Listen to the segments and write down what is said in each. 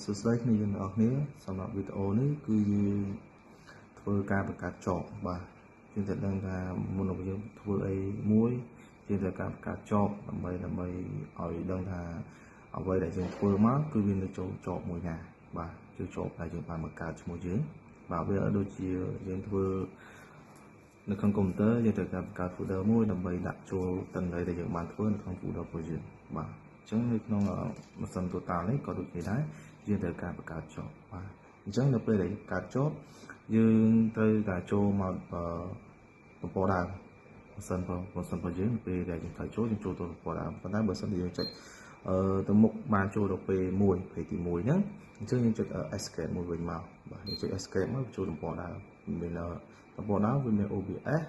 សួស្តីគ្នាយើងទាំងអស់គ្នាសម្រាប់វីដេអូនេះគឺយើងធ្វើការបង្កើតចបបាទយើងត្រូវដឹងថាមុននឹងយើងធ្វើអីមួយយើងត្រូវការបង្កើតចបដើម្បីឲ្យដឹងថាអ្វីដែលយើងធ្វើមកគឺវានៅចូលចបមួយណាបាទគឺចបដែលយើងបានបង្កើតឈ្មោះយើងបាទវាដូចជាយើងធ្វើនៅក្នុងកុំព្យូទ័រយើងត្រូវការបង្កើត folder មួយដើម្បីដាក់ចូលទាំងអីដែលយើងបានធ្វើនៅក្នុង folder របស់យើងបាទអញ្ចឹងនៅក្នុងម៉ាស៊ីន total នេះក៏ដូចគ្នាដែរយើងត្រូវការបង្កើតចបបាទអញ្ចឹងនៅពេលដែលបង្កើតចបយើងត្រូវតែចូលមកទំព័រដើមម៉ាស៊ីនរបស់យើងពេលដែលយើងត្រូវចូលទៅទំព័រដើមប៉ុន្តែបើសិនជាយើងចុចទៅមុខបានចូលដល់ពេល1 page ទី1ហ្នឹងអញ្ចឹងយើងចុច escape មួយវិញមកបាទយើងចុច escape មកចូលទំព័រដើមមានទំព័រដើមវាមាន OBS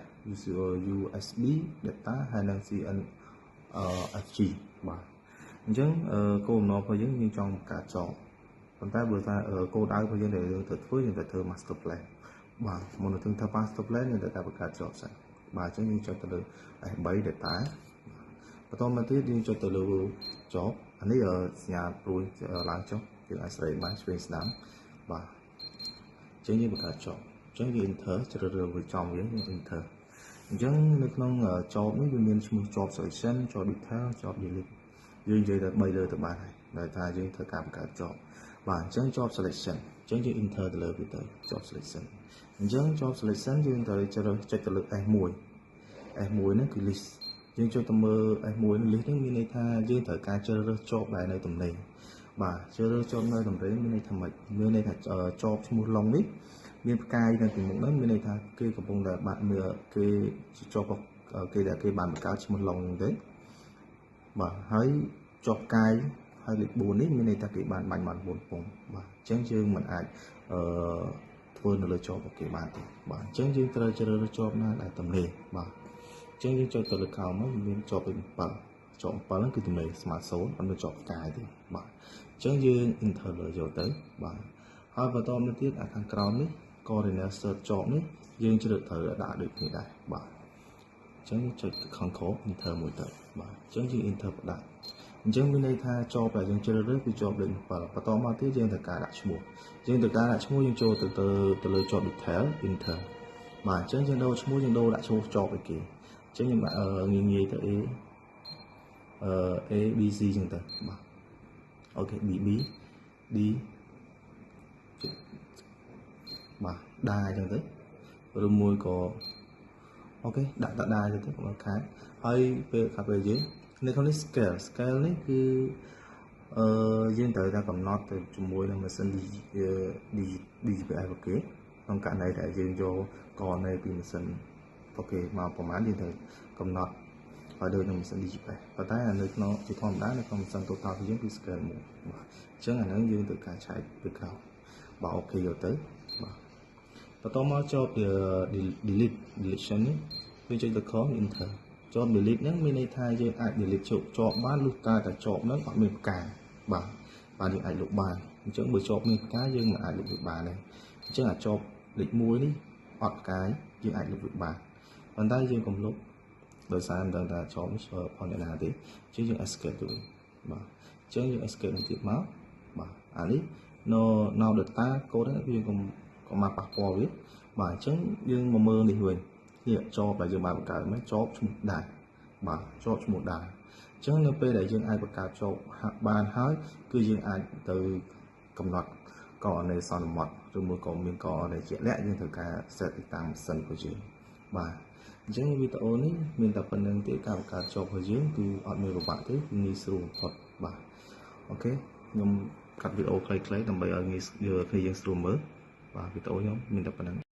USB data ហើយនិង CNFG បាទអញ្ចឹងគោលបំណងរបស់យើងចង់បង្កើតចបប៉ុន្តែបើថាគោលដៅរបស់យើងដែលយើងត្រូវធ្វើយើងត្រូវធ្វើ master plan បាទមុននឹងធ្វើ master plan យើងត្រូវការបង្កើតចបសិនបាទអញ្ចឹងយើងចុចទៅលើ S3 data បន្តមកទៀតយើងចុចទៅលើចបអានេះសញ្ញាព្រួយឡើងចុះយើងអាចស្រេកបានឆ្វេងស្ដាំបាទអញ្ចឹងយើងបង្កើតចបអញ្ចឹងយើង enter ជ្រើសរើសវាចំយើង enter អញ្ចឹងនៅក្នុងចបនេះវាមានឈ្មោះចប selection ចប detail ចប delete យើងនិយាយតែ3លើទៅបានហើយដែលថាយើងត្រូវការបង្កើតចបបាទអញ្ចឹងចប selection អញ្ចឹងយើង enter ទៅលើវាទៅចប selection អញ្ចឹងចប selection យើងត្រូវចុចទៅលើ S1 ហ្នឹងគឺ list យើងចុចទៅមើល S1 នេះ list ហ្នឹងមានន័យថាយើងត្រូវការជ្រើសរើសចបដែលនៅទំនេរបាទជ្រើសរើសចបនៅទំនេរមានន័យថាម៉េចមានន័យថាចបឈ្មោះឡុងនេះមានផ្កាយនៅពីមុខហ្នឹងមានន័យថាគេកំពុងតែបាត់មើលគេចបគេដែលគេបានបង្កើតឈ្មោះឡុងទេបាទហើយចបផ្កាយហើយលេខ4នេះមានន័យថាគេបានបាញ់បាន4ពងបាទអញ្ចឹងយើងមិនអាចធ្វើនៅលើចបរបស់គេបានទេបាទអញ្ចឹងយើងត្រូវជ្រើសរើសចបណាដែលទំនេរបាទអញ្ចឹងយើងចុចទៅលើខោមកមានចបលេខ7ចប7ហ្នឹងគឺទំនេរស្មើ0អត់មានចបផ្កាយទេបាទអញ្ចឹងយើង enter លើយកទៅបាទហើយបន្តមកទៀតខាងក្រោមនេះ coordinate search ចបនេះយើងជ្រើសត្រូវដាក់ដូចគ្នាដែរបាទអញ្ចឹងចុច control enter មួយទៅបាទអញ្ចឹងយើង enter បដាក់អញ្ចឹងមានន័យថាចបដែលយើងជ្រើសរើសគឺចបលេខ7បន្តមកទៀតយើងត្រូវការដាក់ឈ្មោះយើងចូលទៅលើចប detail enter បាទអញ្ចឹងយើងដូរឈ្មោះយើងដូរដាក់ឈ្មោះចបឲ្យគេអញ្ចឹងខ្ញុំដាក់ងាយទៅ A B C អញ្ចឹងទៅបាទអូខេ B D បាទដាអញ្ចឹងទៅឬមួយក៏អូខេដាក់ដាអញ្ចឹងទៅកុំឲ្យខាតហើយពេលយើងនៅក្នុងនេះ scale នេះគឺយើងត្រូវតែកំណត់ទៅជាមួយនឹងម៉ាស៊ីន DGPS របស់គេក្នុងករណីដែលយើងយកករណីពីម៉ាស៊ីនរបស់គេមកប្រហែលយើងត្រូវកំណត់ឲ្យដូចនឹងម៉ាស៊ីន DGPS ប៉ុន្តែនៅក្នុងជាធម្មតានៅក្នុងម៉ាស៊ីន total របស់យើងគឺ scale 1បាទអញ្ចឹងអាហ្នឹងយើងត្រូវការឆែកទៅក្រោយបាទអូខេយកទៅបាទបន្តមកចប deletion នេះយើងចុចទៅខម enter ចប delete ហ្នឹងមានន័យថាយើងអាច delete ចបបានលុះតែចបហ្នឹងអត់មានផ្កាបាទយើងអាចលុបបានអញ្ចឹងបើចបមានផ្កាយើងមិនអាចលុបវាបានទេអញ្ចឹងអាចបលេខ1នេះអត់ផ្កាយើងអាចលុបវាបានប៉ុន្តែយើងកុំលុបដោយសារមិនដឹងថាចបនេះផលអ្នកណាទេអញ្ចឹងយើង escape ទៅបាទអញ្ចឹងយើង escape ទៀតមកបាទអានេះ no data code ហ្នឹងយើងកុំមកប៉ះពាល់វាបាទអញ្ចឹងយើងមកមើលនេះវិញនេះចបដែលយើងបានបង្កើតមកចបឈ្មោះដែរបាទចបឈ្មោះដែរអញ្ចឹងនៅពេលដែលយើងអាចបង្កើតចបបានហើយគឺយើងអាចទៅកំណត់ករណីសន្មតឬមួយក៏មានករណីជាក់លាក់យើងត្រូវការ set តាមម៉ាស៊ីនរបស់យើងបាទអញ្ចឹងវីដេអូនេះមានតែប៉ុណ្្នឹងទេការបង្កើតចបរបស់យើងគឺអត់មានពិបាកទេគឺងាយស្រួលបំផុតបាទអូខេខ្ញុំកាត់វីដេអូខ្លីៗដើម្បីឲ្យងាយយើងស្រួលមើលបាទវីដេអូខ្ញុំមានតែប៉ុណ្្នឹង